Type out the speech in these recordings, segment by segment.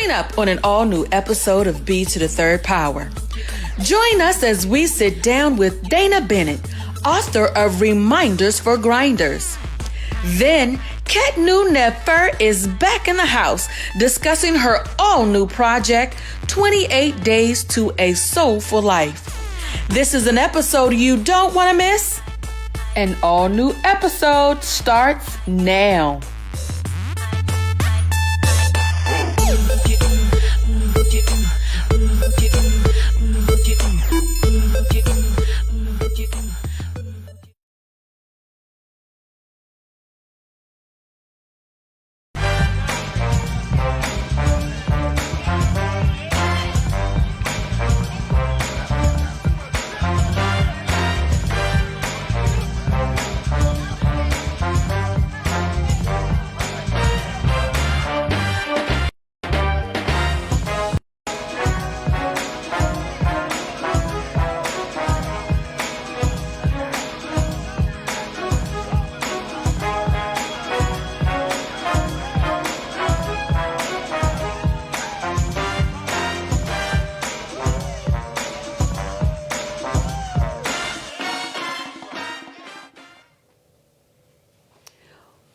Coming up on an all-new episode of B3rdPower. Join us as we sit down with Dana Bennet, author of Reminders for Grinders. Then, Khetnu Nefer is back in the house discussing her all-new project, 28 Days to a Soulful Life. This is an episode you don't want to miss. An all-new episode starts now.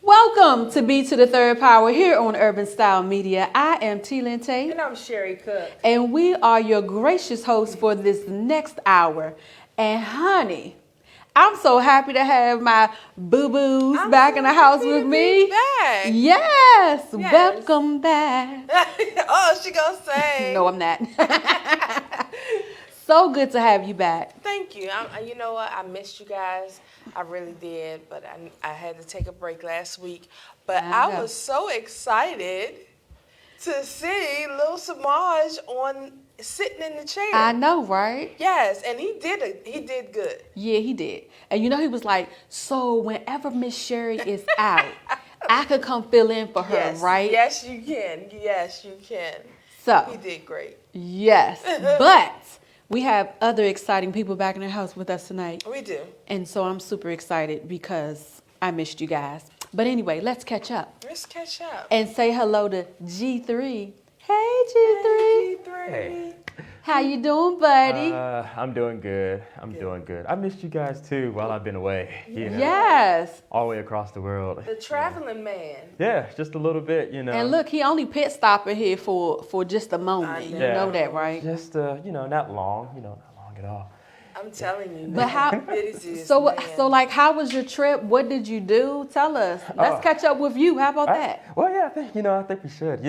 Welcome to B3rdPower here on Urban Style Media. I am T Lynn. And I'm Sherri Cook. And we are your gracious hosts for this next hour. And honey, I'm so happy to have my boo-boos back in the house with me. Back. Yes, welcome back. Oh, she gonna say. No, I'm not. So good to have you back. Thank you. You know what? I missed you guys. I really did, but I had to take a break last week. But I was so excited to see Lil Samaj sitting in the chair. I know, right? Yes, and he did good. Yeah, he did. And you know, he was like, so whenever Miss Sherri is out, I could come fill in for her, right? Yes, you can. Yes, you can. So he did great. Yes, but we have other exciting people back in the house with us tonight. We do. And so I'm super excited because I missed you guys. But anyway, let's catch up. Let's catch up. And say hello to G3. Hey, G3. Hey, G3. Hey. How you doing, buddy? I'm doing good. I'm doing good. I missed you guys too while I've been away. You know, Yes. all the way across the world. The traveling man. Yeah, just a little bit, you know. And look, he only pit stopping here for just a moment. You know that, right? Just not long. Not long at all. I'm telling you. But how? So like, how was your trip? What did you do? Tell us. Let's catch up with you. How about that? Well, yeah, I think we should.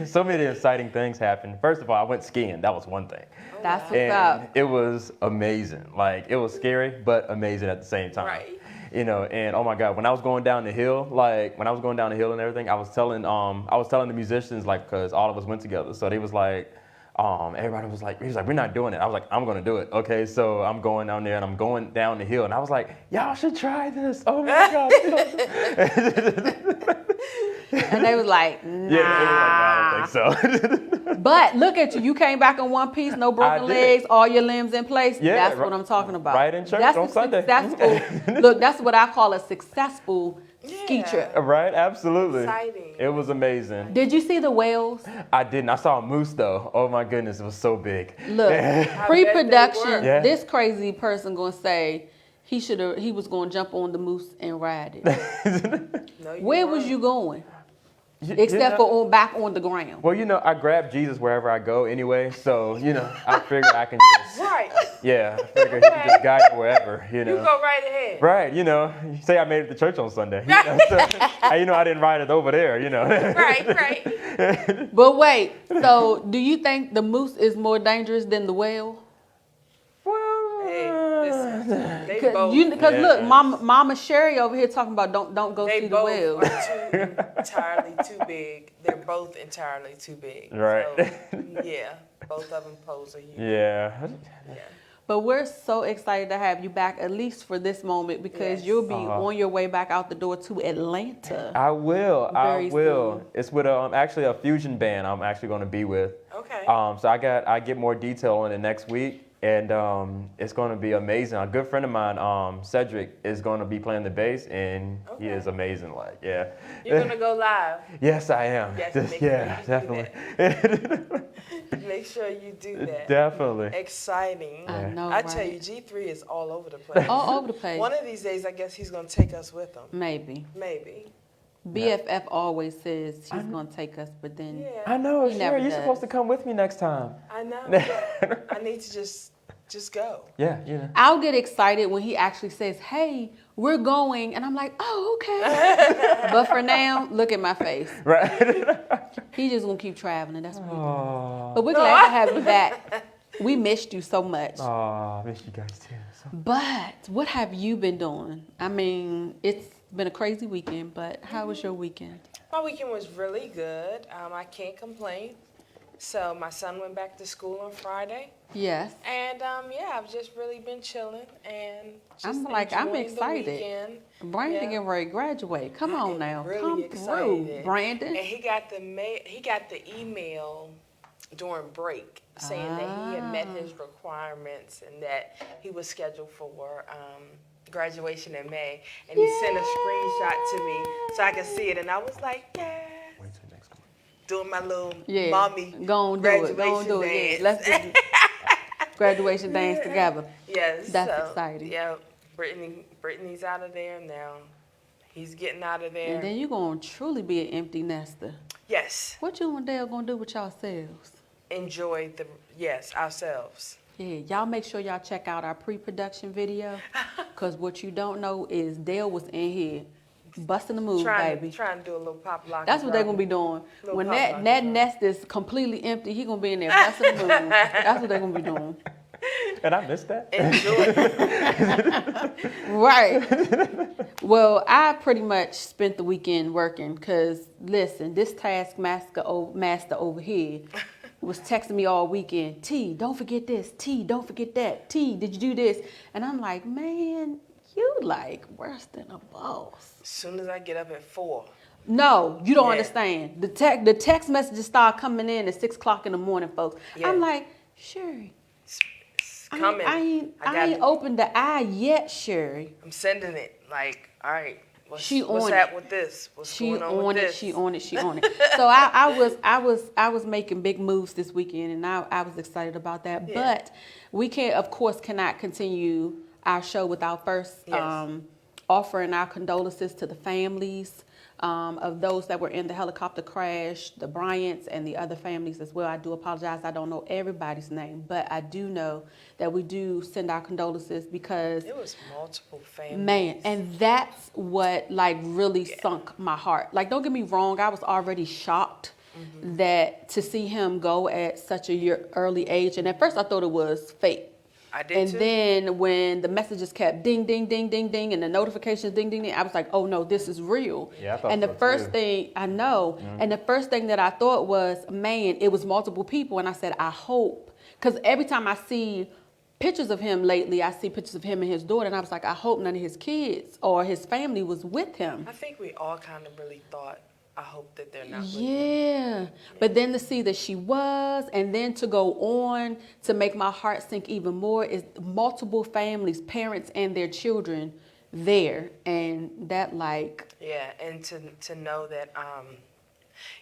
So many exciting things happened. First of all, I went skiing. That was one thing. That's what's and up. It was amazing. Like, it was scary, but amazing at the same time. Right. And oh my God, when I was going down the hill, and everything, I was telling the musicians, like, cause all of us went together. So they was like, everybody was like, we're not doing it. I was like, I'm gonna do it. Okay, so I'm going down there and I'm going down the hill, and I was like, y'all should try this. Oh my God. And they was like, nah. Yeah, they was like, I don't think so. But look at you. You came back in one piece, no broken legs, all your limbs in place. Yeah, that's what I'm talking about. Right in church on Sunday. Look, that's what I call a successful ski trip. Right, absolutely. Exciting. It was amazing. Did you see the whales? I didn't. I saw a moose though. Oh my goodness, it was so big. Look, pre-production, Yeah. this crazy person gonna say he was gonna jump on the moose and ride it. No, Where was you going? Except for back on the ground. Well, I grab Jesus wherever I go anyway, so, I figure I can just... Right. Yeah, I figure he can just guide me wherever, You go right ahead. Right, say I made it to church on Sunday. So, I didn't ride it over there, Right. But wait, so do you think the moose is more dangerous than the whale? Hey, listen, they both. Because look, Mama Sherri over here talking about don't go see the whale. They both are entirely too big. They're both entirely too big. Right. So, yeah, both of them pose a huge. Yeah. But we're so excited to have you back, at least for this moment, because you'll be on your way back out the door to Atlanta. I will. Very soon. It's with actually a fusion band I'm actually going to be with. Okay. So I get more detail on it next week. and it's going to be amazing. A good friend of mine, Cedric, is going to be playing the bass, and he is amazing. Like, yeah. You're gonna go live. Yes, I am. Yes, Definitely. Make sure you do that. Definitely. Exciting. I know, I right? tell you, G3 is all over the place. All over the place. One of these days, I guess he's gonna take us with him. Maybe. Maybe. BFF always says he's going to take us, but then Yeah. I know. He never Sure, you're does. supposed to come with me next time. I know. I need to just go. Yeah, yeah. I'll get excited when he actually says, hey, we're going. And I'm like, oh, okay. But for now, look at my face. Right. He's just going to keep traveling. That's what he does. Oh, But we're glad to have you back. We missed you so much. I miss you guys too. But what have you been doing? I mean, it's been a crazy weekend, but how was your weekend? My weekend was really good. I can't complain. So my son went back to school on Friday. Yes. And yeah, I've just really been chilling and just I'm enjoying excited. The weekend. Brandon Yeah. getting ready to graduate. Come on now. Really Come excited. through, Brandon. And he got the email during break saying that he had met his requirements and that he was scheduled for graduation in May. And he sent a screenshot to me so I could see it. And I was like, yeah. Wait till next one. Doing my little Yeah. mommy Go on, do graduation it. Go on, do it. dance. Yeah. Let's do graduation dance together. Yes. That's so, exciting. Yeah, Brittany's out of there now. He's getting out of there. And then you're going to truly be an empty nester. Yes. What you and Dale going to do with yourselves? Enjoy ourselves. Yeah, y'all make sure y'all check out our pre-production video. Because what you don't know is Dale was in here busting the move, baby. Trying to do a little pop lock. That's what they're going to be doing. Little When pop lock that and nest is completely empty, he going to be in there busting the move. That's what they're going to be doing. And I missed that. Enjoy. Right. Well, I pretty much spent the weekend working because, listen, this taskmaster over here was texting me all weekend. T, don't forget this. T, don't forget that. T, did you do this? And I'm like, man, you like worse than a boss. As soon as I get up at 4. No, you don't Yeah. understand. The text messages start coming in at 6 o'clock in the morning, folks. Yeah. I'm like, Sherri, It's coming. I ain't opened the eye yet, Sherri. I'm sending it. Like, all right. What's on happening with this? What's She going on with this? She on it. So I was making big moves this weekend, and I was excited about that. Yeah. But we cannot continue our show without first Yes. offering our condolences to the families of those that were in the helicopter crash, the Bryants and the other families as well. I do apologize. I don't know everybody's name, but I do know that we do send our condolences because It was multiple families. man, and that's what like really sunk my heart. Like, don't get me wrong, I was already shocked that to see him go at such a early age. And at first I thought it was fake. I did And too. then when the messages kept ding, ding, ding, ding, ding, and the notifications ding, ding, ding, I was like, oh no, this is real. Yeah, I thought and the so, first too. thing I know, and the first thing that I thought was, man, it was multiple people. And I said, I hope, because every time I see pictures of him lately, I see pictures of him and his daughter, and I was like, I hope none of his kids or his family was with him. I think we all kind of really thought, I hope that they're not with Yeah, but then to see that she was, and then to go on to make my heart sink even more is multiple families, parents and their children there, and that like Yeah, and to know that,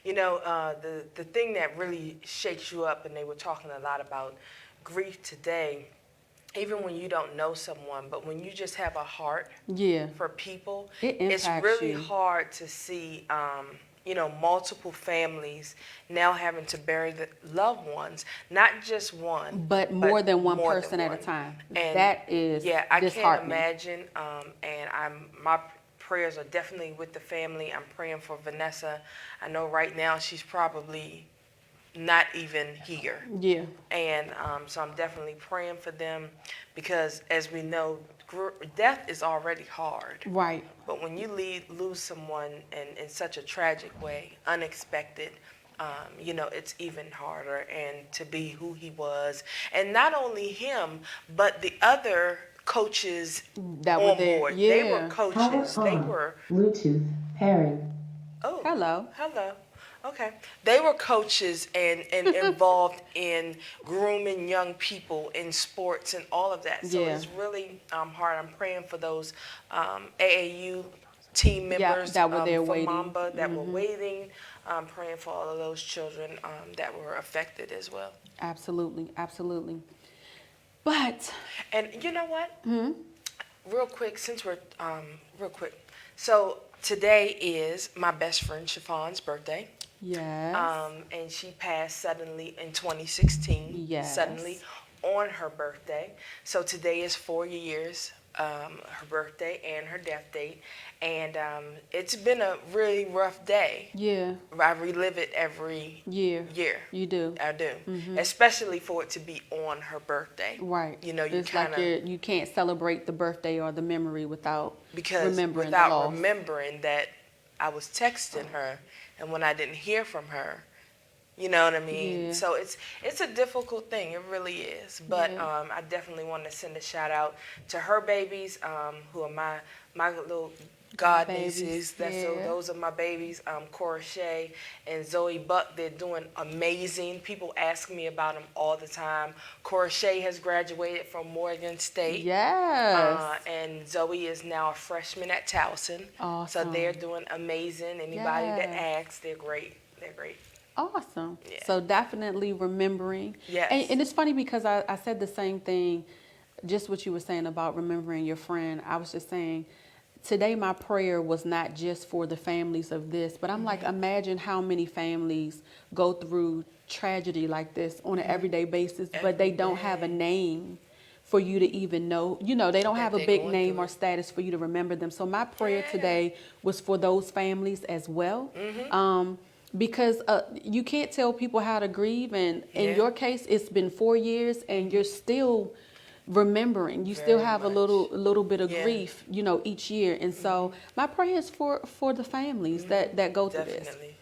the thing that really shakes you up, and they were talking a lot about grief today, even when you don't know someone, but when you just have a heart yeah, for people, It it's impacts really you. hard to see, multiple families now having to bury the loved ones, not just one, but more than one more person than at a one. time. And That is yeah, I can't disheartening. imagine. My prayers are definitely with the family. I'm praying for Vanessa. I know right now she's probably not even here. Yeah, And so I'm definitely praying for them because, as we know, death is already hard. right. But when you lose someone in such a tragic way, unexpected, it's even harder. And to be who he was, and not only him, but the other coaches That were on there. board. Yeah. They were coaches. They were. Bluetooth pairing. Oh, Hello. hello. Okay. They were coaches and involved in grooming young people in sports and all of that. So it's really hard. I'm praying for those AAU team members that were there for waiting. Mamba that were waiting. I'm praying for all of those children that were affected as well. Absolutely, absolutely. But and you know what? Real quick, since we're so today is my best friend Chiffon's birthday. yes, And she passed suddenly in 2016. Yes. Suddenly on her birthday. So today is 4 years, her birthday and her death date. And it's been a really rough day. yeah, I relive it every year. year. You do. I do. Especially for it to be on her birthday. Right. You know, you it's kind like of, you can't celebrate the birthday or the memory without remembering the without loss. remembering that I was texting her, and when I didn't hear from her, you know what I mean? Yeah. So it's a difficult thing. It really is. But Yeah. I definitely want to send a shout out to her babies, who are my little god Babies, nieces. yeah. Those are my babies. Cora Shay and Zoe Buck. They're doing amazing. People ask me about them all the time. Cora Shay has graduated from Morgan State. Yes. And Zoe is now a freshman at Towson. Awesome. So they're doing amazing. Anybody that Yes. asks, they're great. They're great. Awesome. Yeah. So definitely remembering. Yes. And it's funny because I said the same thing, just what you were saying about remembering your friend. I was just saying, today my prayer was not just for the families of this, but I'm like, imagine how many families go through tragedy like this on an everyday basis, but they don't have a name for you to even know. You know, they don't have a they're big going name through or it. status for you to remember them. So my prayer today was for those families as well. Because you can't tell people how to grieve, and in Yeah. your case, it's been 4 years, and you're still remembering. You still Very have much. a little bit of Yeah. grief, you know, each year. And so my prayer is for the families that go through this. Definitely.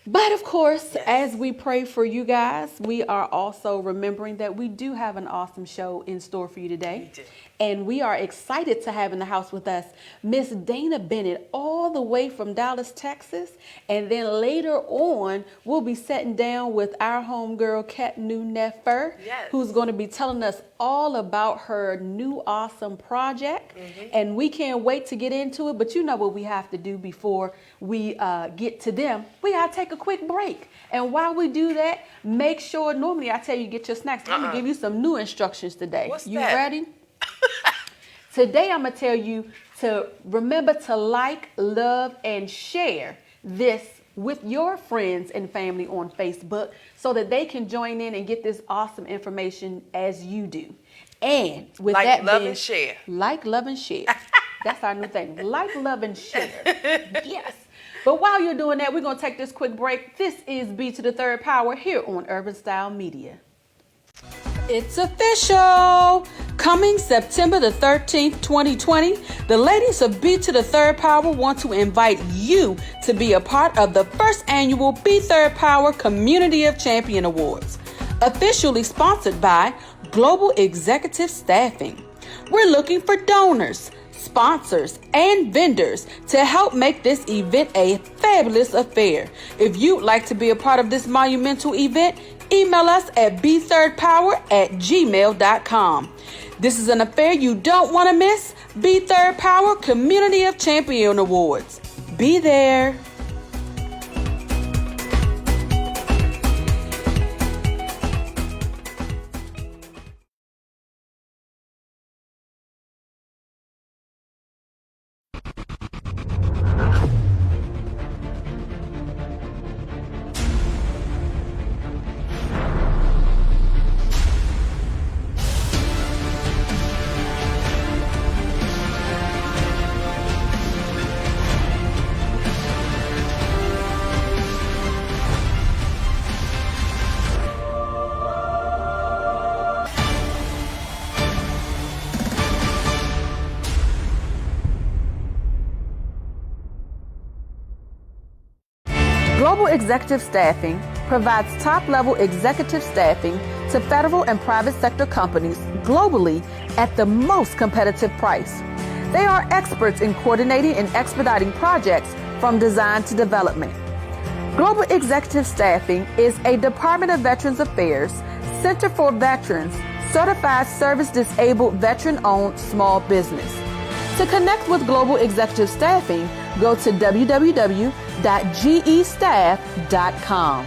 But of course, Yes. as we pray for you guys, we are also remembering that we do have an awesome show in store for you today. We do. And we are excited to have in the house with us Miss Dana Bennet, all the way from Dallas, Texas. And then later on, we'll be sitting down with our homegirl, Khetnu Nefer, Yes. who's going to be telling us all about her new awesome project. And we can't wait to get into it. But you know what we have to do before we get to them. We got to take a quick break. And while we do that, make sure, normally I tell you get your snacks. I'm going to give you some new instructions today. What's you that? ready? Today, I'm going to tell you to remember to like, love, and share this with your friends and family on Facebook so that they can join in and get this awesome information as you do. And with Like, that love, being, and share. Like, love, and share. That's our new thing. Like, love, and share. Yes. But while you're doing that, we're going to take this quick break. This is B3rdPower here on Urban Style Media. It's official! Coming September the 13th, 2020, the ladies of B3rdPower want to invite you to be a part of the first annual B3rdPower Community of Champion Awards, officially sponsored by Global Executive Staffing. We're looking for donors, sponsors, and vendors to help make this event a fabulous affair. If you'd like to be a part of this monumental event, email us at b3rdpower@gmail.com. This is an affair you don't want to miss. B3rdPower Community of Champion Awards. Be there. Global Executive Staffing provides top-level executive staffing to federal and private sector companies globally at the most competitive price. They are experts in coordinating and expediting projects from design to development. Global Executive Staffing is a Department of Veterans Affairs, Center for Veterans, certified service-disabled veteran-owned small business. To connect with Global Executive Staffing, go to www.gestaff.com.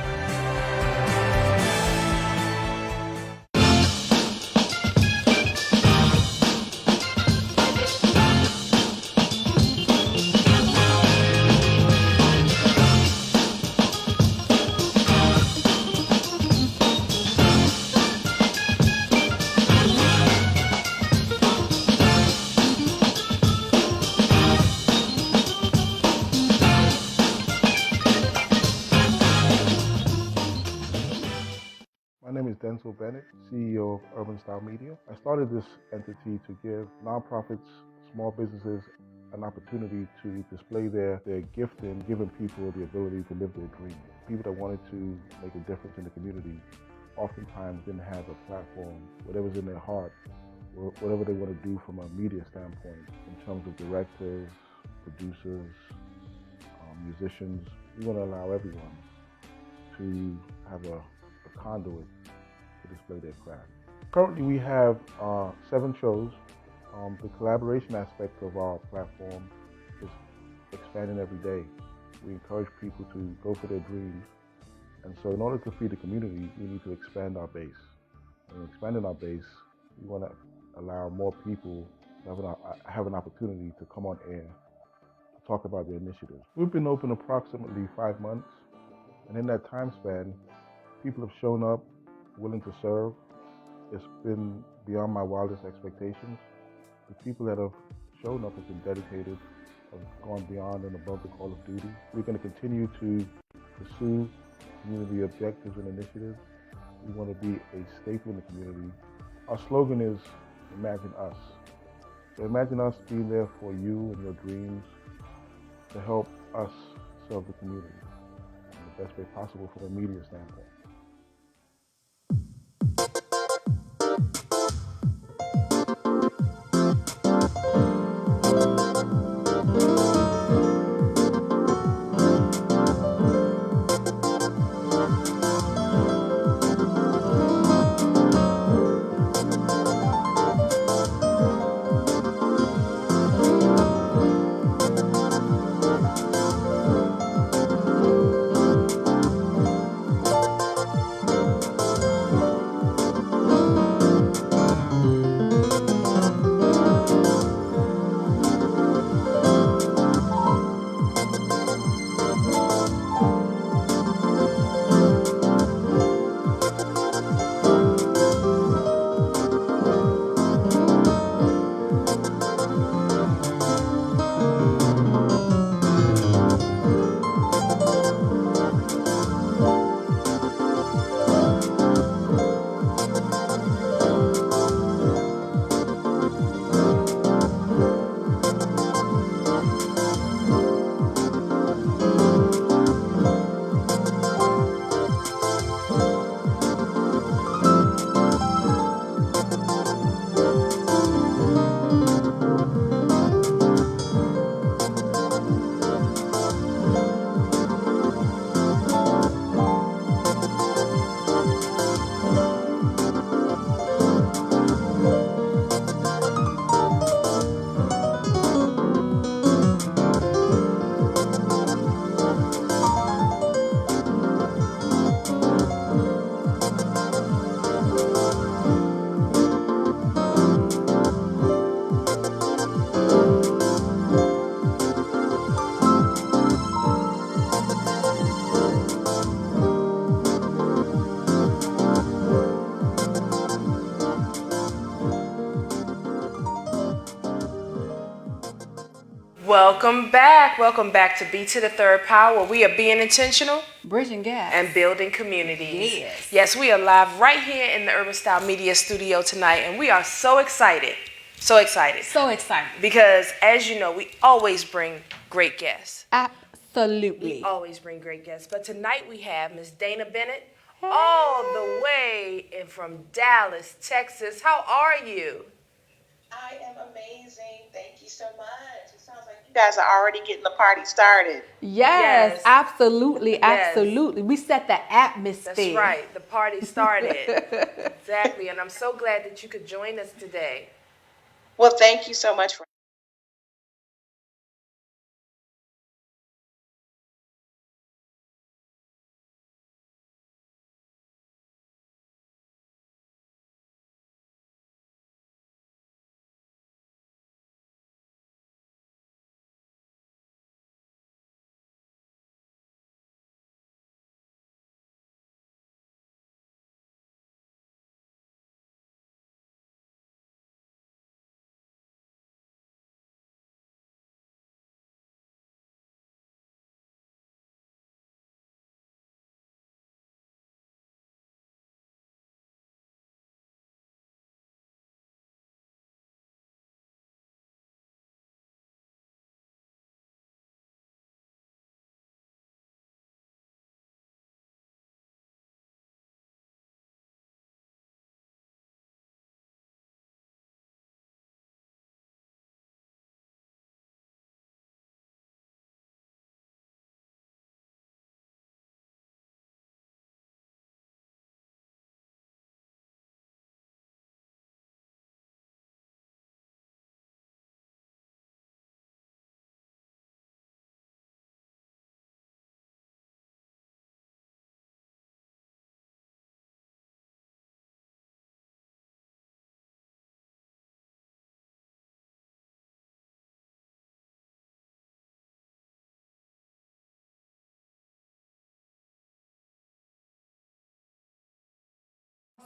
My name is Bennet, CEO of Urban Style Media. I started this entity to give nonprofits, small businesses, an opportunity to display their gift in giving people the ability to live their dream. People that wanted to make a difference in the community oftentimes didn't have a platform, whatever's in their heart, whatever they want to do from a media standpoint, in terms of directors, producers, musicians. We want to allow everyone to have a conduit to display their craft. Currently we have 7 shows. The collaboration aspect of our platform is expanding every day. We encourage people to go for their dreams, and so in order to feed the community, we need to expand our base. And expanding our base, we want to allow more people to have an opportunity to come on air to talk about their initiatives. We've been open approximately 5 months, and in that time span, people have shown up willing to serve. It's been beyond my wildest expectations. The people that have shown up have been dedicated, have gone beyond and above the call of duty. We're going to continue to pursue community objectives and initiatives. We want to be a staple in the community. Our slogan is, imagine us. So imagine us being there for you and your dreams to help us serve the community in the best way possible from a media standpoint. Welcome back. Welcome back to B3rdPower. We are being intentional, Bridging gaps. and building communities. Yes. Yes, we are live right here in the Urban Style Media studio tonight, and we are so excited. So excited. So excited. Because, as you know, we always bring great guests. Absolutely. We always bring great guests. But tonight we have Miss Dana Bennet, all the way from Dallas, Texas. How are you? I am amazing. Thank you so much. It sounds like you guys are already getting the party started. Yes, Yes. absolutely, Yes. absolutely. We set the atmosphere. That's right. The party started. Exactly. And I'm so glad that you could join us today. Well, thank you so much for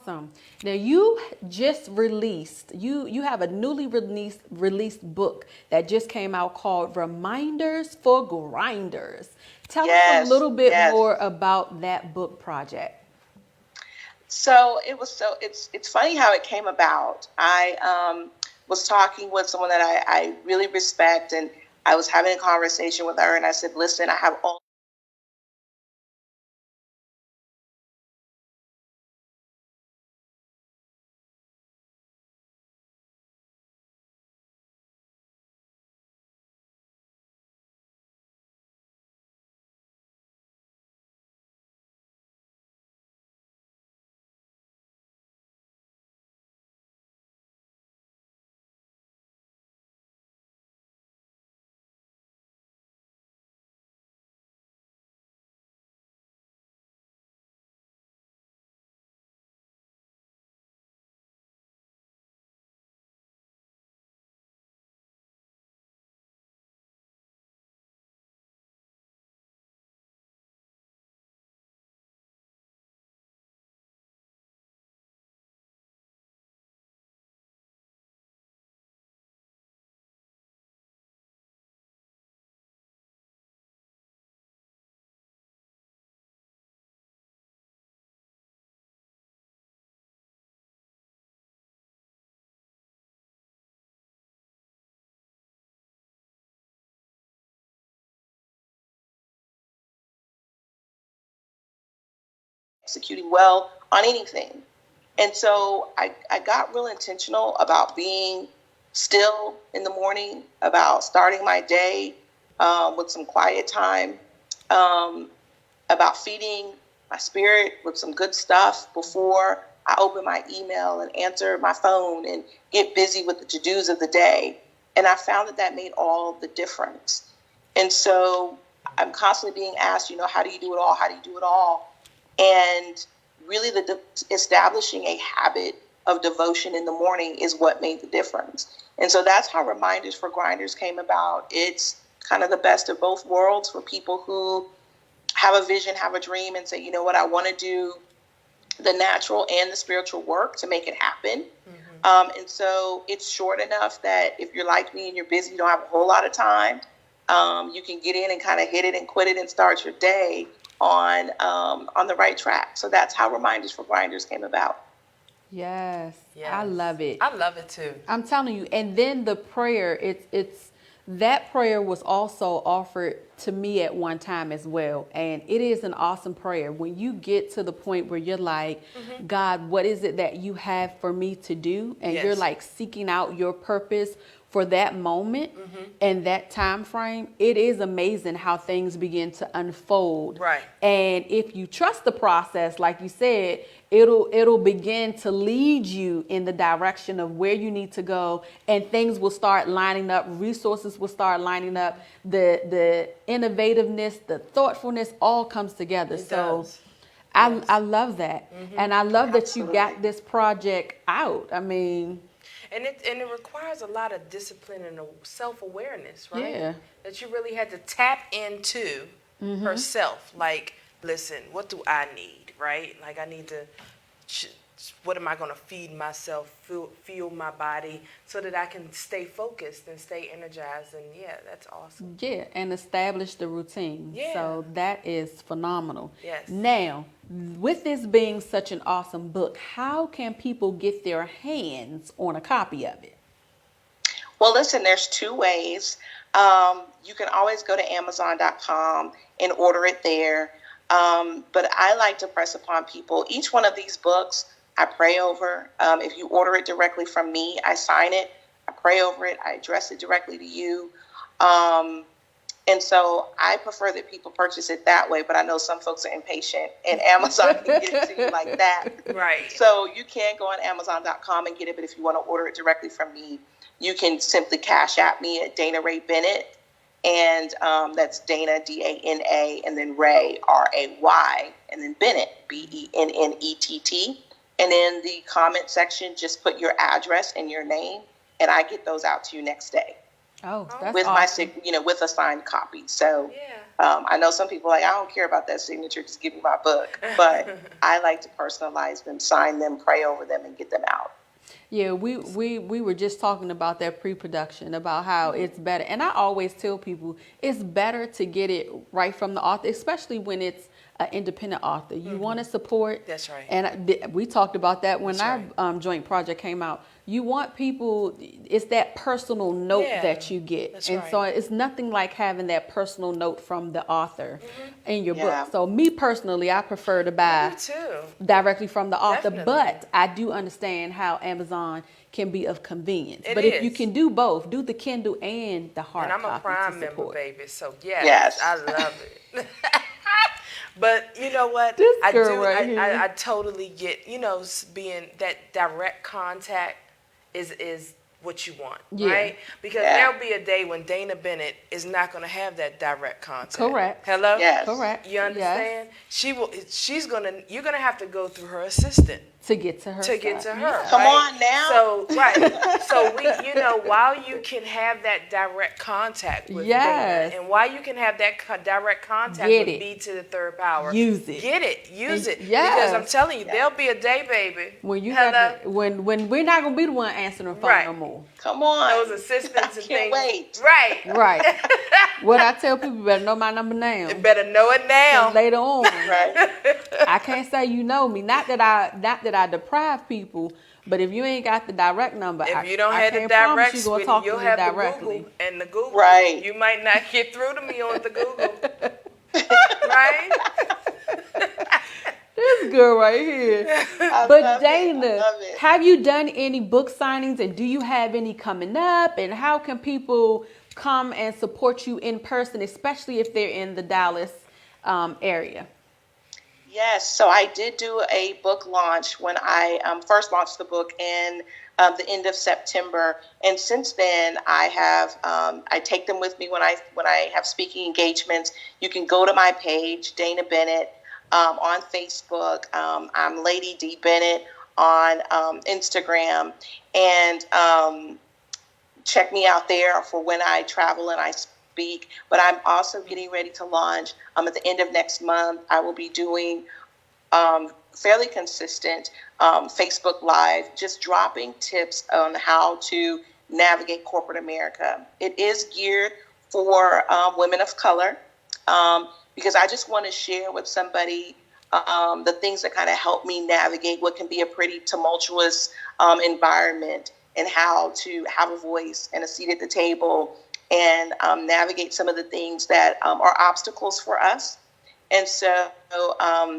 Awesome. Now you just released, you have a newly released book that just came out called Reminders for Grinders. Tell us a little bit more about that book project. So it's funny how it came about. I was talking with someone that I really respect, and I was having a conversation with her, and I said, listen, I have all executing well on anything. And so I got real intentional about being still in the morning, about starting my day with some quiet time, um, about feeding my spirit with some good stuff before I open my email and answer my phone and get busy with the to-dos of the day. And I found that that made all the difference. And so I'm constantly being asked, how do you do it all? How do you do it all? And really establishing a habit of devotion in the morning is what made the difference. And so that's how Reminders for Grinders came about. It's kind of the best of both worlds for people who have a vision, have a dream, and say, you know what, I want to do the natural and the spiritual work to make it happen. And so it's short enough that if you're like me and you're busy, you don't have a whole lot of time, you can get in and kind of hit it and quit it and start your day on the right track. So that's how Reminders for Grinders came about. Yes, Yes. I love it. I love it too. I'm telling you. And then the prayer, it's that prayer was also offered to me at one time as well. And it is an awesome prayer. When you get to the point where you're like, God, what is it that you have for me to do? And you're like seeking out your purpose for that moment and that time frame, it is amazing how things begin to unfold. Right. And if you trust the process, like you said, it'll begin to lead you in the direction of where you need to go, and things will start lining up, resources will start lining up, the innovativeness, the thoughtfulness all comes together. It so does. I love that. And I love that you got this project out. I mean, And it requires a lot of discipline and self-awareness, right? Yeah. That you really had to tap into herself. Like, listen, what do I need, right? Like, I need to, what am I going to feed myself, fuel my body so that I can stay focused and stay energized. And, yeah, that's awesome. yeah, and establish the routine. Yeah. So that is phenomenal. Yes. Now, with this being such an awesome book, how can people get their hands on a copy of it? Well, listen, there's two ways. You can always go to Amazon.com and order it there. But I like to press upon people, each one of these books, I pray over. If you order it directly from me, I sign it, I pray over it, I address it directly to you. And so I prefer that people purchase it that way, but I know some folks are impatient, and Amazon can get it to you like that. Right. So you can go on Amazon.com and get it, but if you want to order it directly from me, you can simply cash at me at Dana Ray Bennet, and that's Dana, D-A-N-A, and then Ray, R-A-Y, and then Bennet, B-E-N-N-E-T-T. And in the comment section, just put your address and your name, and I get those out to you next day. Oh, that's With awesome. my, with a signed copy. So Yeah. I know some people are like, I don't care about that signature, just give me my book. But I like to personalize them, sign them, pray over them, and get them out. Yeah, we were just talking about that pre-production, about how it's better. And I always tell people it's better to get it right from the author, especially when it's an independent author. You want to support. That's right. And we talked about that when That's our joint project came out. You want people, it's that personal note that you get. That's and right. so it's nothing like having that personal note from the author in your Yeah. book. So me personally, I prefer to buy Me too. directly from the author, Definitely. but I do understand how Amazon can be of convenience. It but if you is. can do both, do the Kindle and the hard And I'm copy a Prime to member, support. baby. So yes, Yes. I love it. But you know what? This I girl do. right here. I totally get. Being that direct contact is what you want, Yeah. right? Because Yeah. there'll be a day when Dana Bennet is not going to have that direct contact. Correct. Hello. Yes. Correct. You understand? She will. You're gonna have to go through her assistant To get to her. to get to side. her. Come right? on now. So right. So while you can have that direct contact with Yes. Dana, and while you can have that direct contact Get with it. B3rdPower, Use it. Get it. Use it. Yes. Because I'm telling you, there'll be a day, baby. When you Hello? have to, when we're not gonna be the one answering the phone Right. no more. Come on. Those assistants I and can't things. wait. Right. Right. What I tell people, you better know my number now. You better know it now. Later on, Right. I can't say you know me. Not that I deprive people, but if you ain't got the direct number, If I you don't I have the can't promise direct you gonna suite, talk you'll to me have directly. the Google and the Google. Right. You might not get through to me on the Google. Right? This girl right here. I But love Dana, it. I love it. have you done any book signings, and do you have any coming up? And how can people come and support you in person, especially if they're in the Dallas area? Yes, so I did do a book launch when I first launched the book in the end of September, and since then I have I take them with me when I have speaking engagements. You can go to my page, Dana Bennet, on Facebook. I'm Lady D Bennet on Instagram, and check me out there for when I travel and I speak. But I'm also getting ready to launch at the end of next month. I will be doing fairly consistent Facebook Live, just dropping tips on how to navigate corporate America. It is geared for women of color, because I just want to share with somebody the things that kind of help me navigate what can be a pretty tumultuous environment, and how to have a voice and a seat at the table and navigate some of the things that are obstacles for us. And so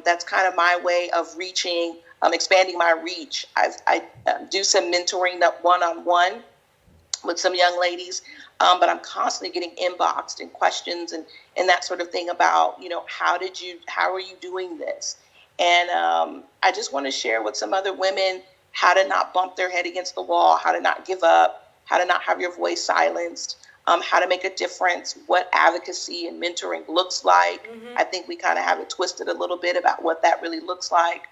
that's kind of my way of reaching, expanding my reach. I do some mentoring one-on-one with some young ladies, but I'm constantly getting inboxed and questions and that sort of thing about, how are you doing this? And I just want to share with some other women how to not bump their head against the wall, how to not give up, how to not have your voice silenced, how to make a difference, what advocacy and mentoring looks like. Mm-hmm. I think we kind of have it twisted a little bit about what that really looks like,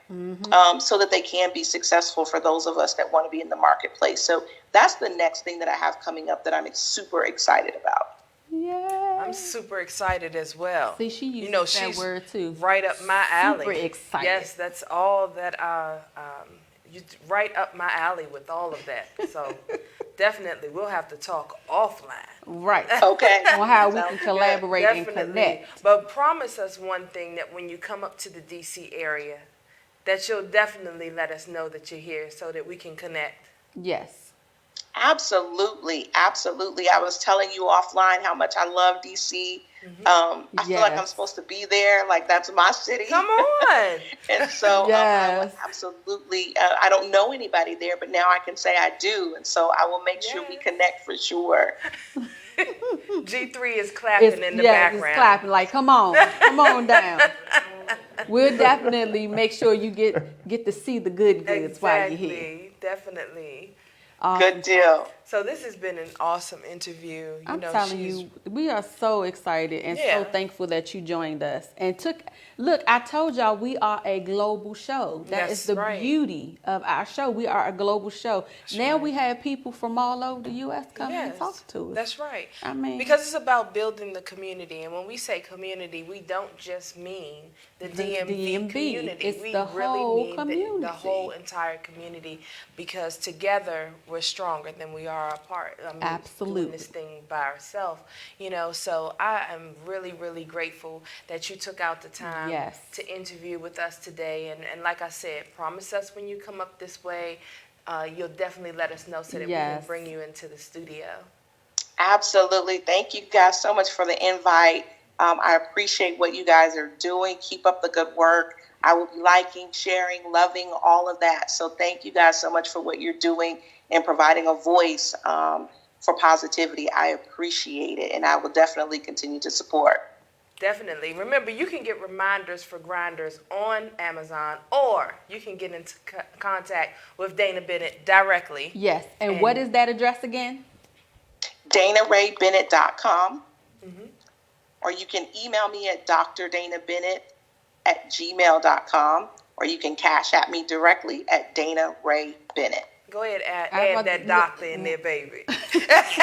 so that they can be successful for those of us that want to be in the marketplace. So that's the next thing that I have coming up that I'm super excited about. Yeah, I'm super excited as well. See, she uses that word too. Right up my alley. Super excited. Yes, that's all that you right up my alley with all of that. So definitely we'll have to talk offline. Right. Okay. On how we can collaborate and connect. But promise us one thing, that when you come up to the DC area, that you'll definitely let us know that you're here so that we can connect. Yes. Absolutely. Absolutely. I was telling you offline how much I love DC. I feel like I'm supposed to be there. Like, that's my city. Come on. And so absolutely. I don't know anybody there, but now I can say I do. And so I will make sure we connect for sure. G3 is clapping in the background. It's clapping like, come on down. We'll definitely make sure you get to see the good goods while you're here. Definitely. Good deal. So this has been an awesome interview. I'm telling you, we are so excited and so thankful that you joined us. And look, I told y'all we are a global show. That is the beauty of our show. We are a global show. Now we have people from all over the U.S. come and talk to us. That's right. I mean, because it's about building the community. And when we say community, we don't just mean the DMV community. It's we the really whole mean community. the whole entire community, because together we're stronger than we are apart. I mean, absolutely. Doing this thing by ourselves, so I am really, really grateful that you took out the time to interview with us today. And like I said, promise us when you come up this way, you'll definitely let us know so that we can bring you into the studio. Absolutely. Thank you guys so much for the invite. I appreciate what you guys are doing. Keep up the good work. I will be liking, sharing, loving, all of that. So thank you guys so much for what you're doing and providing a voice for positivity. I appreciate it, and I will definitely continue to support. Definitely. Remember, you can get reminders for grinders on Amazon, or you can get into contact with Dana Bennet directly. Yes. And what is that address again? DanaRayBennett.com. Or you can email me at drdanabennett@gmail.com, or you can cash at me directly at Dana Ray Bennett. Go ahead and add that doctor in there, baby. Go ahead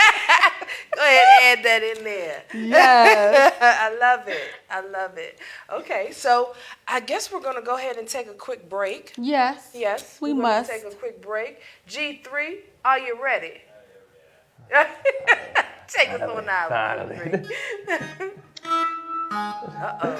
and add that in there. Yes. I love it. Okay, so I guess we're going to go ahead and take a quick break. Yes. Yes. We must. Take a quick break. G3, are you ready? Take us on out. G3. Uh-oh.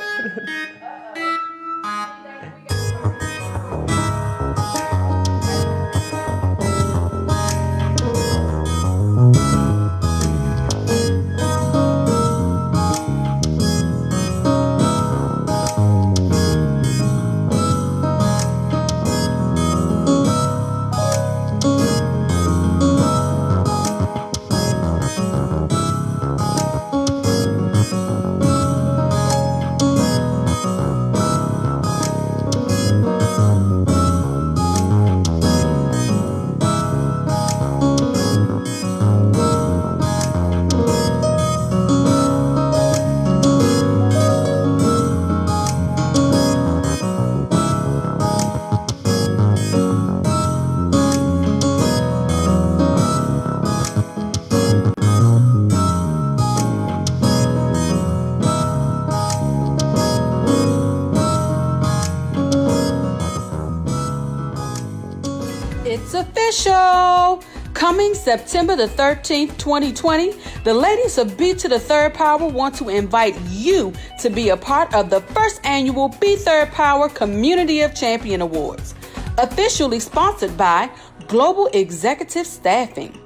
It's official! Coming September the 13th, 2020, the ladies of B3rdPower want to invite you to be a part of the first annual B3rdPower Community of Champion Awards, officially sponsored by Global Executive Staffing.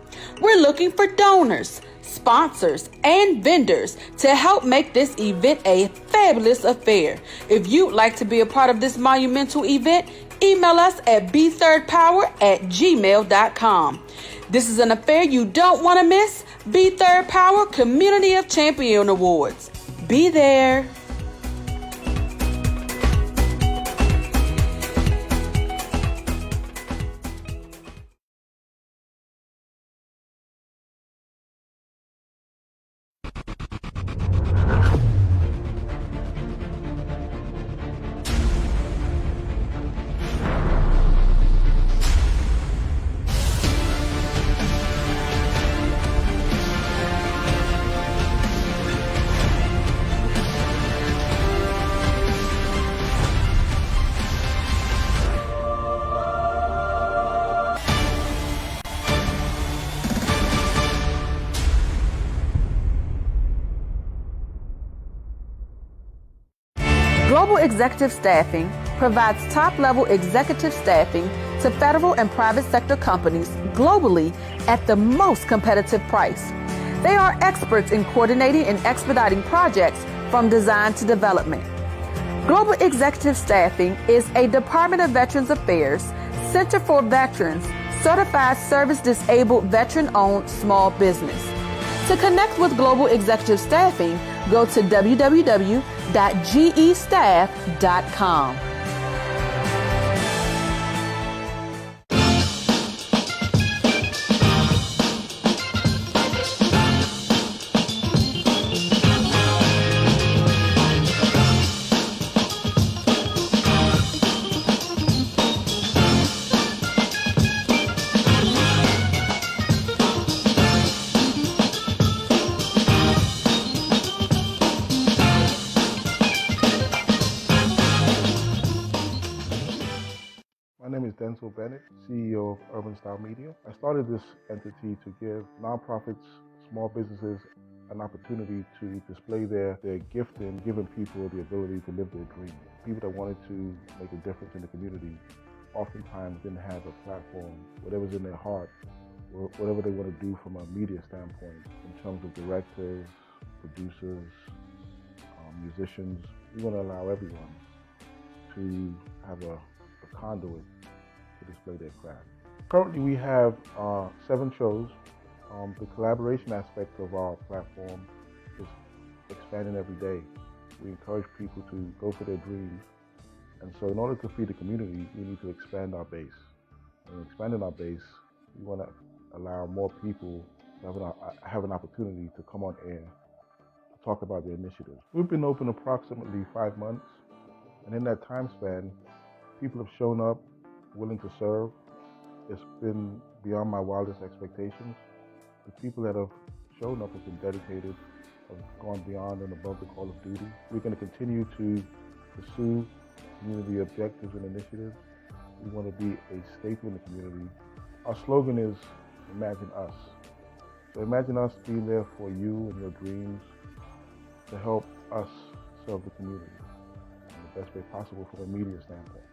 We're looking for donors, sponsors, and vendors to help make this event a fabulous affair. If you'd like to be a part of this monumental event, email us at B3rdPower@gmail.com. This is an affair you don't want to miss. B3rdPower Community of Champion Awards. Be there. Global Executive Staffing provides top-level executive staffing to federal and private sector companies globally at the most competitive price. They are experts in coordinating and expediting projects from design to development. Global Executive Staffing is a Department of Veterans Affairs, Center for Veterans, certified service-disabled veteran-owned small business. To connect with Global Executive Staffing, go to www.gestaff.com. My name is Bennet, CEO of Urban Style Media. I started this entity to give nonprofits, small businesses, an opportunity to display their gift in giving people the ability to live their dream. People that wanted to make a difference in the community oftentimes didn't have a platform, whatever's in their heart, whatever they want to do from a media standpoint, in terms of directors, producers, musicians. We want to allow everyone to have a conduit to display their craft. Currently we have 7 shows. The collaboration aspect of our platform is expanding every day. We encourage people to go for their dreams. And so in order to feed the community, we need to expand our base. And expanding our base, we want to allow more people to have an opportunity to come on air to talk about their initiatives. We've been open approximately 5 months. And in that time span, people have shown up willing to serve. It's been beyond my wildest expectations. The people that have shown up have been dedicated, have gone beyond and above the call of duty. We're going to continue to pursue community objectives and initiatives. We want to be a staple in the community. Our slogan is, Imagine Us. So imagine us being there for you and your dreams to help us serve the community in the best way possible from a media standpoint.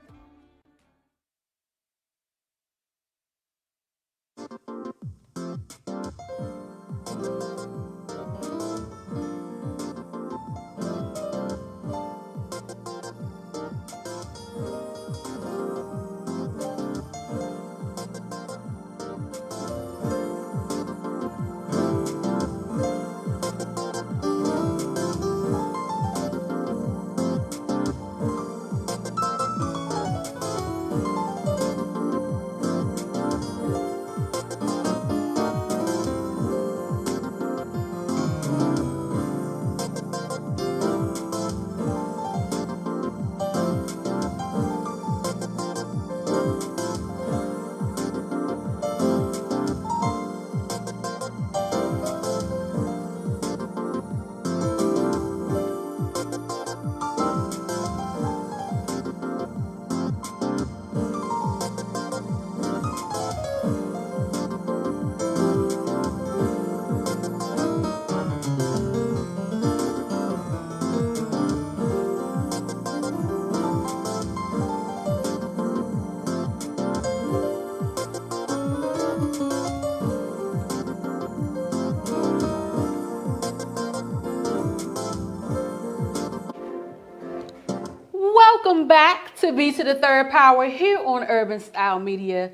Welcome back to B3rdPower here on Urban Style Media.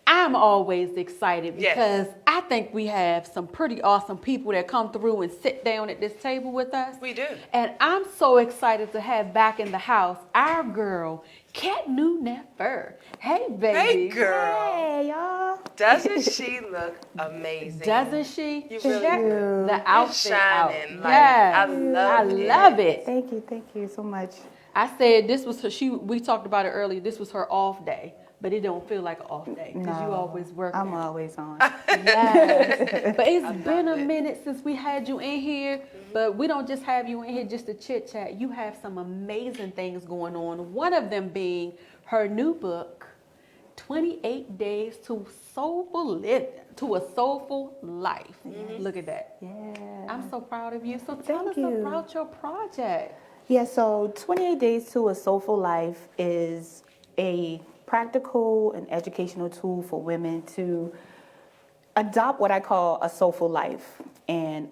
I'm always excited because I think we have some pretty awesome people that come through and sit down at this table with us. We do. And I'm so excited to have back in the house our girl, Khetnu Nefer. Hey, baby. Hey, girl. Hey, y'all. Doesn't she look amazing? Doesn't she? You really do. The outfit shining. out. Like, Yes. I love it. Thank you so much. I said this was her. We talked about it earlier. This was her off day, but it don't feel like an off day because you always work. I'm always on. Yes. But it's been a minute since we had you in here. But we don't just have you in here just to chit chat. You have some amazing things going on. One of them being her new book, 28 Days to Soulful Living, to a Soulful Life. Look at that. Yeah. I'm so proud of you. So tell us Thank you. about your project. Yeah, so 28 Days to a Soulful Life is a practical and educational tool for women to adopt what I call a soulful life. And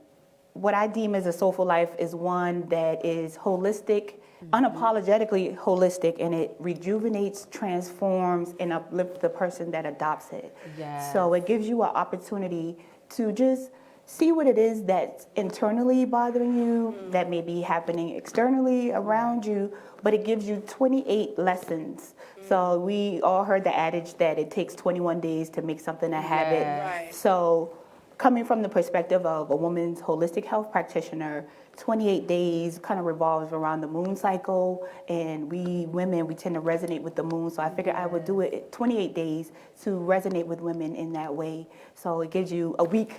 what I deem as a soulful life is one that is holistic, unapologetically holistic, and it rejuvenates, transforms, and uplifts the person that adopts it. Yes. So it gives you an opportunity to just see what it is that's internally bothering you, that may be happening externally around you, but it gives you 28 lessons. So we all heard the adage that it takes 21 days to make something a habit. Right. So coming from the perspective of a woman's holistic health practitioner, 28 days kind of revolves around the moon cycle, and we women, we tend to resonate with the moon. So I figured I would do it 28 days to resonate with women in that way. So it gives you a week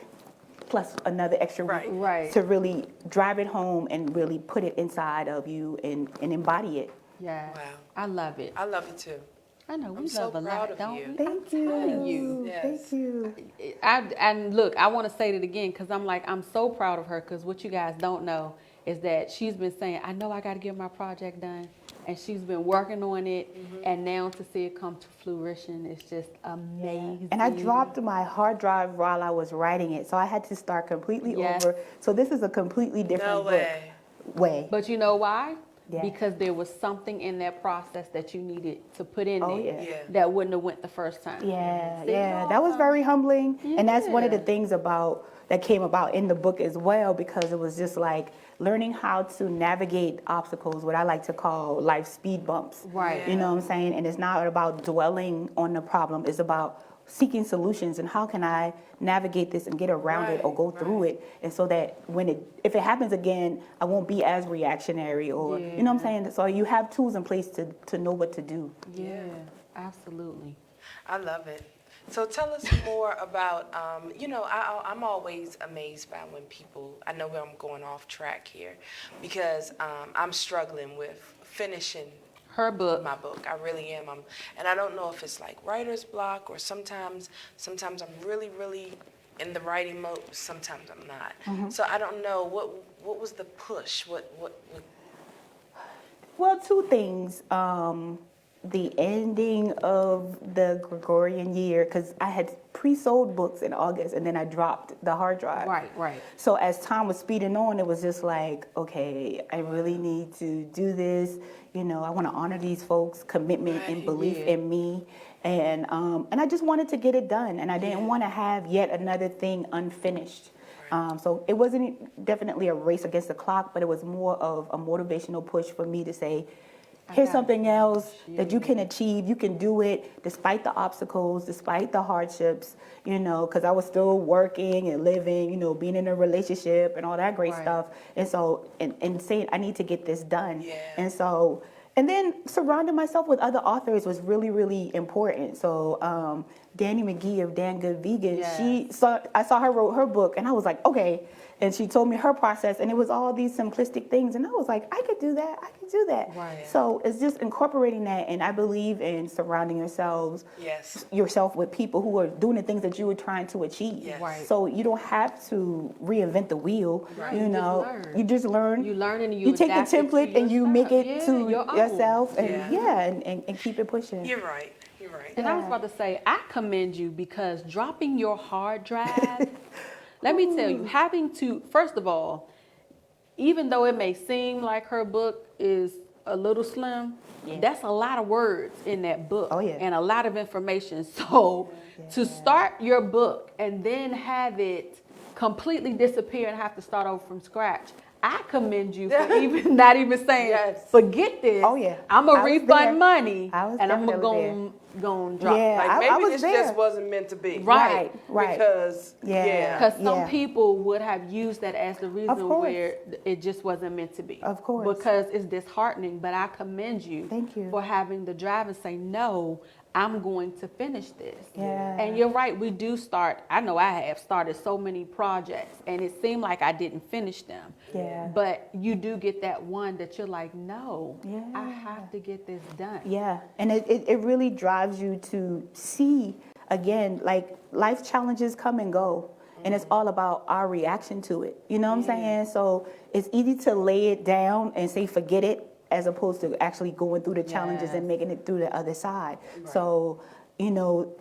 plus another extra week Right. to really drive it home and really put it inside of you and embody it. Yeah. Wow. I love it. I love it too. I know we I'm love so a proud lot, of don't you. we? Thank you. telling you. Yes. Thank you. And look, I want to say it again because I'm so proud of her because what you guys don't know is that she's been saying, I know I got to get my project done. And she's been working on it. And now to see it come to fruition is just amazing. And I dropped my hard drive while I was writing it, so I had to start completely Yes. over. So this is a completely different No way. way. But you know why? Yeah. Because there was something in that process that you needed to put in Oh, there yeah. that wouldn't have went the first time. Yeah, See? yeah, that was very humbling, and that's one of the Yeah. things that came about in the book as well, because it was just like learning how to navigate obstacles, what I like to call life speed bumps. Right. You know what I'm saying? And it's not about dwelling on the problem, it's about seeking solutions and how can I navigate this and get around it or go through it, and so that if it happens again, I won't be as reactionary or you know what I'm saying? So you have tools in place to know what to do. Yeah, absolutely. I love it. So tell us more about, I'm always amazed by when people, I know I'm going off track here, because I'm struggling with finishing Her book. my book. I really am. And I don't know if it's like writer's block or sometimes I'm really, really in the writing mode, sometimes I'm not. So I don't know, what was the push? What Well, two things. The ending of the Gregorian year, because I had pre-sold books in August and then I dropped the hard drive. Right. So as time was speeding on, it was just like, okay, I really need to do this. You know, I want to honor these folks' commitment and belief in me. And I just wanted to get it done. And I didn't want to have yet another thing unfinished. So it wasn't definitely a race against the clock, but it was more of a motivational push for me to say, here's something else that you can achieve. You can do it despite the obstacles, despite the hardships, you know, because I was still working and living, you know, being in a relationship and all that great stuff. And so, and saying, I need to get this done. Yeah. And so, and then surrounding myself with other authors was really, really important. So, Danny McGee of Dan Good Vegan, I saw her wrote her book and I was like, okay. And she told me her process, and it was all these simplistic things. And I was like, I could do that. I could do that. Right. So it's just incorporating that. And I believe in surrounding yourself with people who are doing the things that you were trying to achieve. Yes. Right. So you don't have to reinvent the wheel. Right. You You just know, learn. you just learn. You learn and you take the adapt it to template and you your make style. it to your own. yourself. And Yeah. and keep it pushing. You're right. You're right. And I was about to say, I commend you because dropping your hard drive, let me tell you, having to, first of all, even though it may seem like her book is A Little Slim, that's a lot of words in that book. Oh, yeah. And a lot of information. So to start your book and then have it completely disappear and have to start over from scratch, I commend you for even not even saying, forget this. Oh, yeah. I'm going to I was refund there. money I was and I'm definitely going to drop Yeah, it. Like I maybe was this there. just wasn't meant to be. Right. Because Because some Yeah. people would have used that as the reason course. where it just wasn't meant to be. Of course. Because it's disheartening, but I commend you Thank you. for having the drive and say, no, I'm going to finish this. Yeah. And you're right, we do start, I know I have started so many projects and it seemed like I didn't finish them. Yeah. But you do get that one that you're like, no, Yeah. I have to get this done. Yeah, and it really drives you to see, again, like life challenges come and go, and it's all about our reaction to it. You know what I'm saying? So it's easy to lay it down and say, forget it, as opposed to actually going through the challenges and making it through the other side. So, you know,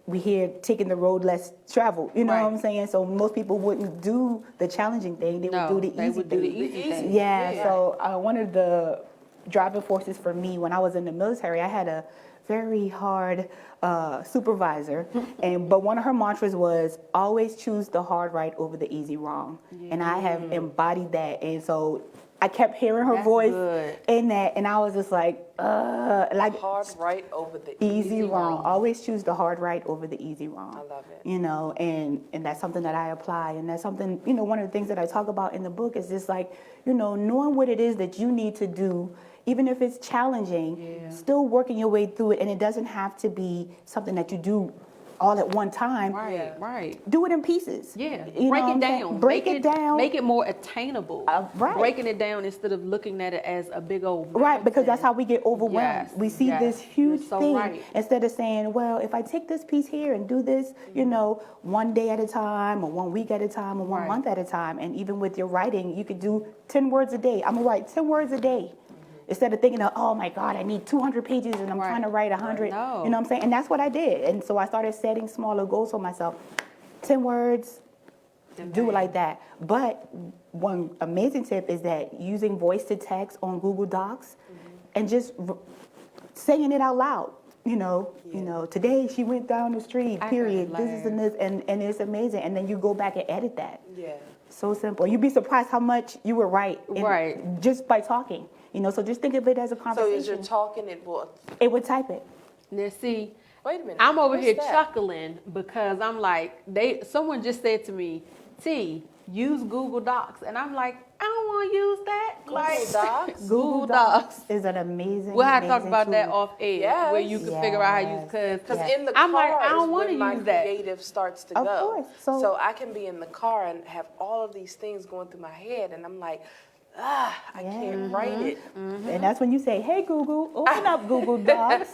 we hear taking the road less traveled. You know what I'm saying? So most people wouldn't do the challenging thing. They would do the easy thing. Yeah, so one of the driving forces for me when I was in the military, I had a very hard supervisor, but one of her mantras was always choose the hard right over the easy wrong. And I have embodied that, and so I kept hearing her voice in that, and I was just like hard right over the easy wrong. Always choose the hard right over the easy wrong. I love it. You know, and that's something that I apply, and that's something, you know, one of the things that I talk about in the book is just like, you know, knowing what it is that you need to do, even if it's challenging, still working your way through it, and it doesn't have to be something that you do all at one time. Right. Do it in pieces. Yeah. You Break know what it I'm saying? down. Break it down. Make it more attainable. Right. Breaking it down instead of looking at it as a big old Right, because that's how mountain. we get overwhelmed. Yes, We see yes. this huge You're so thing right. instead of saying, well, if I take this piece here and do this, you know, one day at a time or 1 week at a time or 1 month at a time. And even with your writing, you could do 10 words a day. I'm going to write 10 words a day. Instead of thinking of, oh my God, I need 200 pages and I'm trying to write 100. No. You know what I'm saying? And that's what I did. And so I started setting smaller goals for myself. 10 words, do it like that. But one amazing tip is that using voice to text on Google Docs and just saying it out loud. You know, today she went down the street, period. This is and this, and it's amazing. And then you go back and edit that. Yeah. So simple. You'd be surprised how much you were right just by talking. You know, so just think of it as a So conversation. as you're talking, it would type it. Now see, wait a minute. I'm over What's here that? chuckling because I'm like, someone just said to me, T, use Google Docs. And I'm like, I don't want to use that. Google Docs? Google Docs. Is an amazing. We'll have to talk amazing about that tool. off air where you can figure out how you use Because in the I'm car like, I don't is want when to my use that. creative starts to Of go. course. So- So I can be in the car and have all of these things going through my head, and I'm like, I can't write it. And that's when you say, hey, Google, open up Google Docs.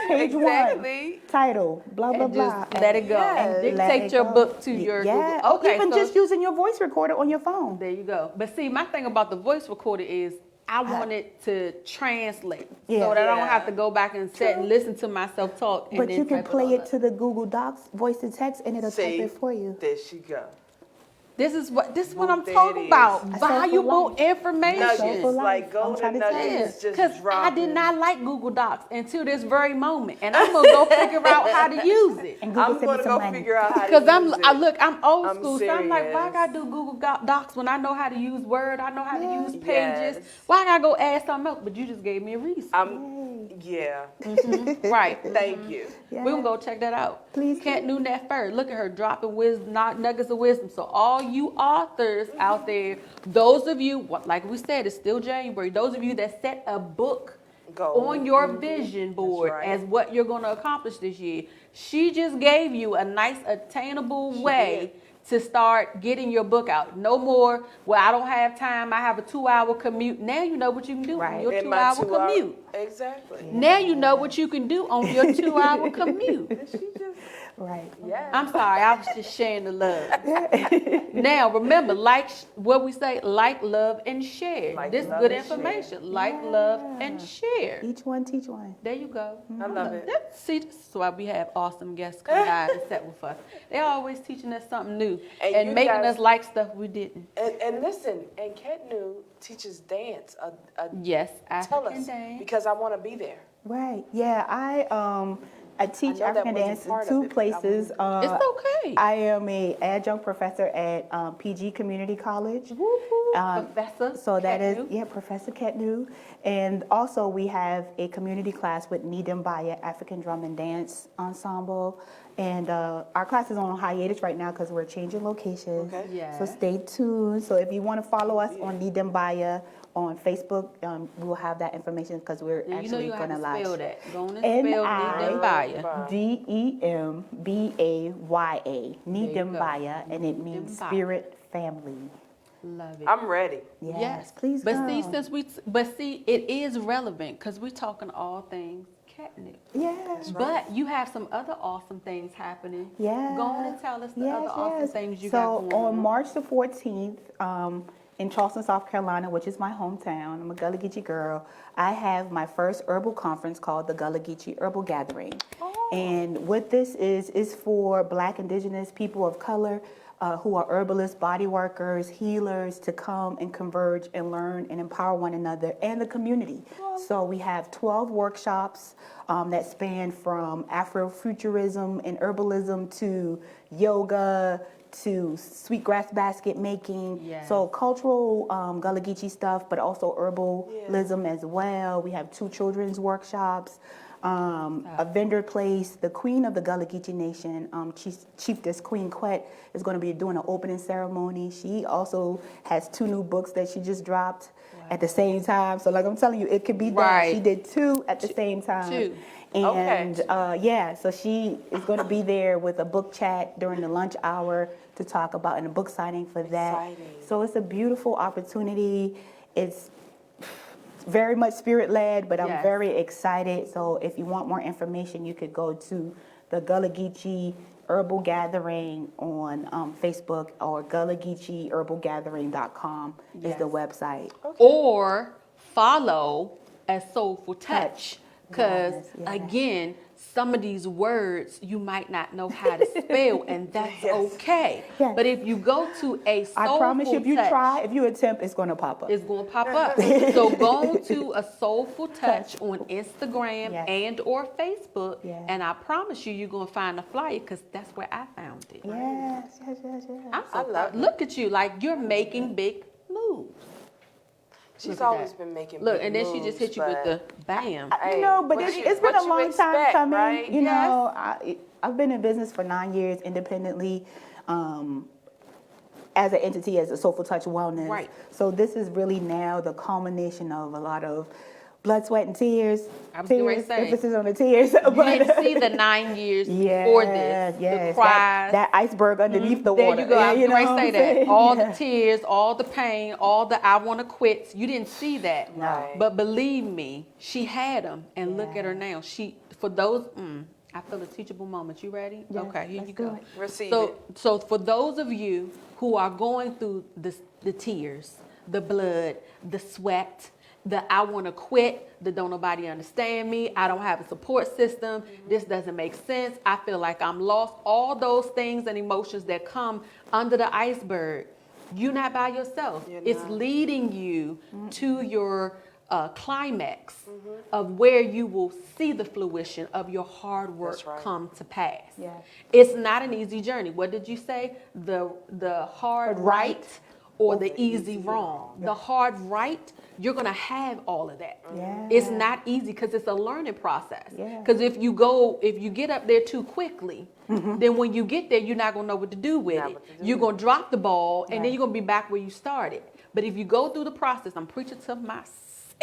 Page one, title, blah, blah, And blah. just let it go. And let dictate it your go. book to your Yeah, Google. Okay, even so just using your voice recorder on your phone. there you go. But see, my thing about the voice recorder is I want it to translate so that I don't have to go back and sit and listen to myself talk. And But then you can type play all it up. to the Google Docs voice to text, and it'll type it for you. There she go. This is what I'm There talking it about. is. Valuable life. information. Nuggets, like I'm golden trying to tell you. nuggets, just Because I dropping. did not like Google Docs until this very moment, and I'm gonna go figure out how to use it. And Google I'm sent me gonna some go money. figure out how to Because use it. I'm old I'm school, so I'm like, why I serious. gotta do Google Docs when I know how to use Word, I know how to use Pages. Yes. Why I gotta go add something else? But you just gave me a reason. Yeah. Right. Thank you. Yeah. We're gonna go check that out. Please do. Khetnu Nefer. Look at her dropping wisdom, nuggets of wisdom. So all you authors out there, those of you, like we said, it's still January. Those of you that set a book Goal. on your vision board right. as what you're gonna accomplish this year, she just gave you a nice attainable way to start getting your book out. No more, well, I don't have time, I have a 2-hour commute. Now you know what you can do on your In my 2-hour 2 hour commute. Exactly. Now you know what you can do on your 2-hour commute. Right. Yeah. I'm sorry, I was just sharing the love. Now, remember, what we say, like, love, and share. Like, This love, good and share. information. Like, love, and share. Each one teach one. There you go. I love it. See, this is why we have awesome guests come by and sit with us. They're always teaching us something new And and you making guys- us like stuff we didn't. And listen, and Khetnu teaches dance. Yes, Tell African us, dance. because I want to be there. Right. Yeah. I teach I know that African wasn't dance in part of two it, but I places. It's okay. I am a adjunct professor at PG Community College. Professor So that Khetnu. is, Professor Khetnu. And also we have a community class with Nidambaya African Drum and Dance Ensemble. And our class is on hiatus right now because we're changing locations. Okay. Yeah. So stay tuned. So if you want to follow us on Nidambaya on Facebook, we'll have that information because we're Now, you know actually you going have to to launch. spell that. Go on and spell Nidambaya. Dembaya, Nidambaya, and it means Nidambaya. spirit family. Love it. I'm ready. Yes, please But come. see, it is relevant because we're talking all things Khetnu. Yes. But you have some other awesome things happening. Yeah. Go on and tell us the other awesome things you so got going on on. March the 14th, in Charleston, South Carolina, which is my hometown, I'm a Gullah Geechee girl, I have my first herbal conference called the Gullah Geechee Herbal Gathering. Oh. And what this is for Black, Indigenous, people of color, who are herbalists, body workers, healers, to come and converge and learn and empower one another and the community. So we have 12 workshops that span from Afrofuturism and herbalism to yoga to sweetgrass basket making. Yes. So cultural Gullah Geechee stuff, but also herbalism as well. We have 2 children's workshops. A vendor place, the queen of the Gullah Geechee Nation, Chiefess Queen Quet, is going to be doing an opening ceremony. She also has 2 new books that she just dropped at the same time. So like I'm telling you, it could be done. Right. She did 2 at the same time. 2. And so she is going to be there with a book chat during the lunch hour to talk about, and a book signing for that. Exciting. So it's a beautiful opportunity. It's very much spirit-led, but I'm Yes. very excited. So if you want more information, you could go to the Gullah Geechee Herbal Gathering on Facebook, or GullahGeecheeHerbalGathering.com is the website. Or follow as Soulful Touch. Because, Yes. again, some of these words you might not know how to spell, and that's okay. Yes. But if you go to a Soulful I promise you, if you Touch, try, if you attempt, it's going to pop up. it's going to pop up. So go to a Soulful Touch on Instagram Yes. and or Facebook, Yes. and I promise you, you're going to find a flyer, because that's where I found it. Yes. I'm so I love proud. it. Look at you, like you're making big moves. She's Look at always that. been making Look, big and then she moves, just hit you with but- the bam. Hey, But what it's you- been what a you long time expect, coming. right? You Yes. know, I've been in business for 9 years independently, as an entity, as a Soulful Touch Wellness. Right. So this is really now the culmination of a lot of blood, sweat, and tears. I was getting ready to say. Emphasis on the tears. You didn't see the 9 years before this, yes, the cries. that iceberg underneath the There water. you go. I was you going know to say what I'm that. saying? All Yeah. the tears, all the pain, all the I want to quit. You didn't see that. Right. But believe me, she had them. And look at her now. For those, I feel a teachable moment. You ready? Yeah, Okay, here let's you do go. it. Receive it. So for those of you who are going through the tears, the blood, the sweat, the I want to quit, the don't nobody understand me, I don't have a support system, this doesn't make sense, I feel like I'm lost, all those things and emotions that come under the iceberg, you're not by yourself. You're It's not. leading you to your climax of where you will see the fruition of your hard work That's right. come to pass. Yeah. It's not an easy journey. What did you say? The hard right or the easy wrong. The hard right, you're going to have all of that. Yeah. It's not easy because it's a learning process. Yeah. Because if you get up there too quickly, then when you get there, you're not going to know what to do with Not it. what to do You're going to drop the ball, and Right. then you're going to be back where you started. But if you go through the process, I'm preaching to myself.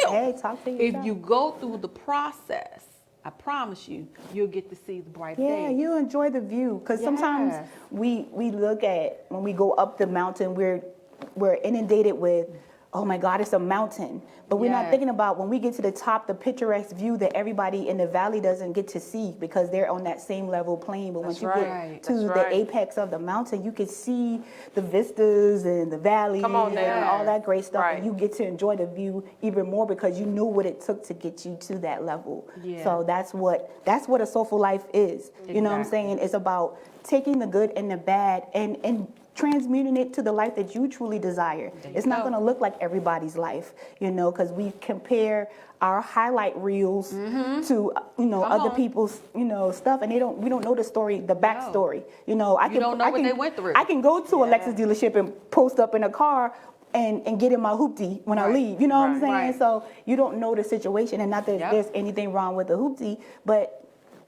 Hey, talk to If yourself. you go through the process, I promise you, you'll get to see the bright Yeah, days. you enjoy the view, because sometimes Yes. we look at, when we go up the mountain, we're inundated with oh my God, it's a mountain. But we're not thinking about when we get to the top, the picturesque view that everybody in the valley doesn't get to see because they're on that same level plane. But once you get to the apex of the mountain, you can see the vistas and the valleys and all that great stuff. And you get to enjoy the view even more because you knew what it took to get you to that level. So that's what a soulful life is. You know what I'm saying? It's about taking the good and the bad and transmuting it to the life that you truly desire. It's not going to look like everybody's life, you know, because we compare our highlight reels to, you know, other people's, you know, stuff, and we don't know the story, the backstory. You know, I don't know what they went through. I can go to a Lexus dealership and post up in a car and get in my hoopty when I leave. You know what I'm saying? So you don't know the situation, and not that there's anything wrong with the hoopty, but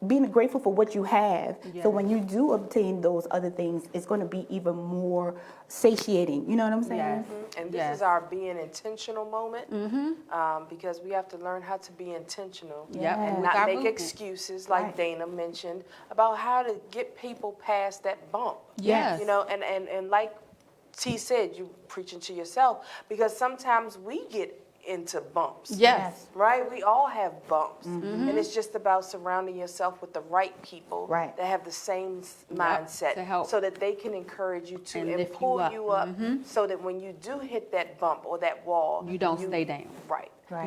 being grateful for what you have. So when you do obtain those other things, it's going to be even more satiating. You know what I'm saying? And this is our being intentional moment, because we have to learn how to be intentional and not make excuses, like Dana mentioned, about how to get people past that bump. You know, and like T said, you preaching to yourself, because sometimes we get into bumps. Right? We all have bumps. And it's just about surrounding yourself with the right people that have the same mindset, so that they can encourage you to and pull you up, so that when you do hit that bump or that wall, you don't stay down.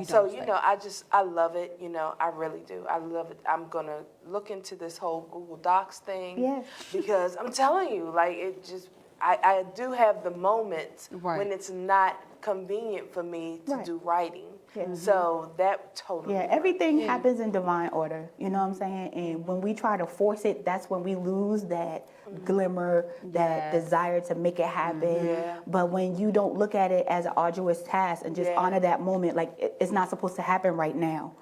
So, you know, I love it. You know, I really do. I love it. I'm going to look into this whole Google Docs thing, because I'm telling you, like, it just, I do have the moments when it's not convenient for me to do writing. So that totally everything happens in divine order. You know what I'm saying? And when we try to force it, that's when we lose that glimmer, that desire to make it happen. But when you don't look at it as an arduous task and just honor that moment, like it's not supposed to happen right now.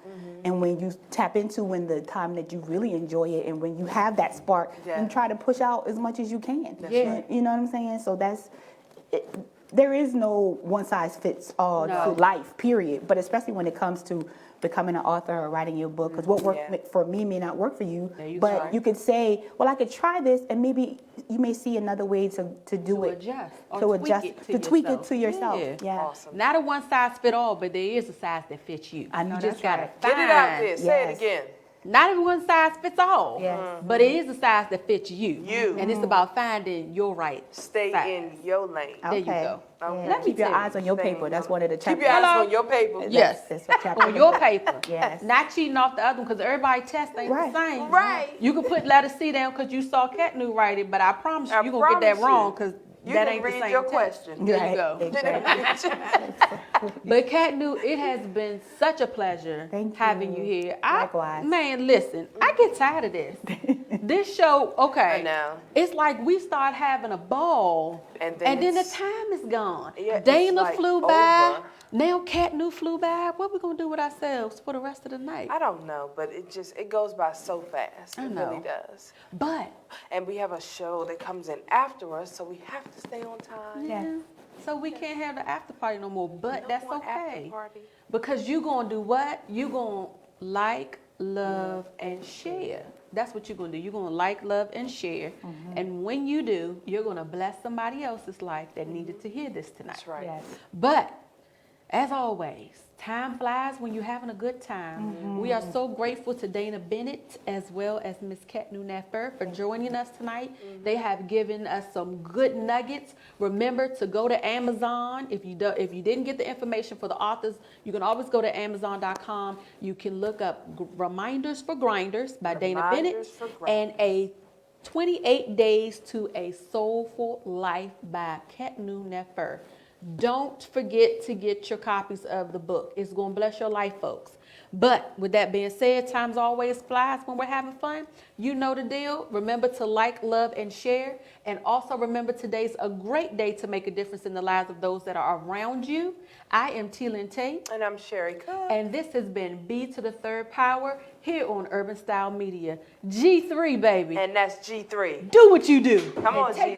And when you tap into when the time that you really enjoy it, and when you have that spark, and try to push out as much as you can. You know what I'm saying? So that's it. There is no one size fits all to life, period. But especially when it comes to becoming an author or writing your book, because what worked for me may not work for you. But you could say, well, I could try this, and maybe you may see another way to do it. To tweak it to yourself. Awesome. Not a one size fit all, but there is a size that fits you. I know, you just gotta get it out there. Say it again. Not every one size fits all, but it is a size that fits you. And it's about finding your right Stay size. in your lane. There you go. Let keep your eyes on your paper. That's one of the chapters. Keep your eyes on your paper. Yes, on your paper. Yes. Not cheating off the other one, because everybody test ain't the same. You can put letter C down because you saw Khetnu write it, but I promise you, you're going to get that wrong, because that ain't the same. You can read your question. There you go. But Khetnu, it has been such a pleasure having you here. Likewise. Man, listen, I get tired of this. This show, I know. it's like we start having a ball, and then the time is gone. Dana flew by. Now Khetnu flew by. What we gonna do with ourselves for the rest of the night? I don't know, but it goes by so fast. It really does. And we have a show that comes in after us, so we have to stay on time. So we can't have the after party no more, but that's okay. After party. Because you gonna do what? You gonna like, love, and share. That's what you're gonna do. You're gonna like, love, and share. And when you do, you're gonna bless somebody else's life that needed to hear this tonight. That's right. But as always, time flies when you're having a good time. We are so grateful to Dana Bennet as well as Miss Khetnu Nefer for joining us tonight. They have given us some good nuggets. Remember to go to Amazon. If you didn't get the information for the authors, you can always go to Amazon.com. You can look up Reminders for Grinders by Dana Bennet and a 28 Days to a Soulful Life by Khetnu Nefer. Don't forget to get your copies of the book. It's going to bless your life, folks. But with that being said, times always flies when we're having fun. You know the deal. Remember to like, love, and share. And also remember today's a great day to make a difference in the lives of those that are around you. I am T Lynn. And I'm Sherri. And this has been B3rdPower here on Urban Style Media. G3, baby. And that's G3. Do what you do. Come on, G.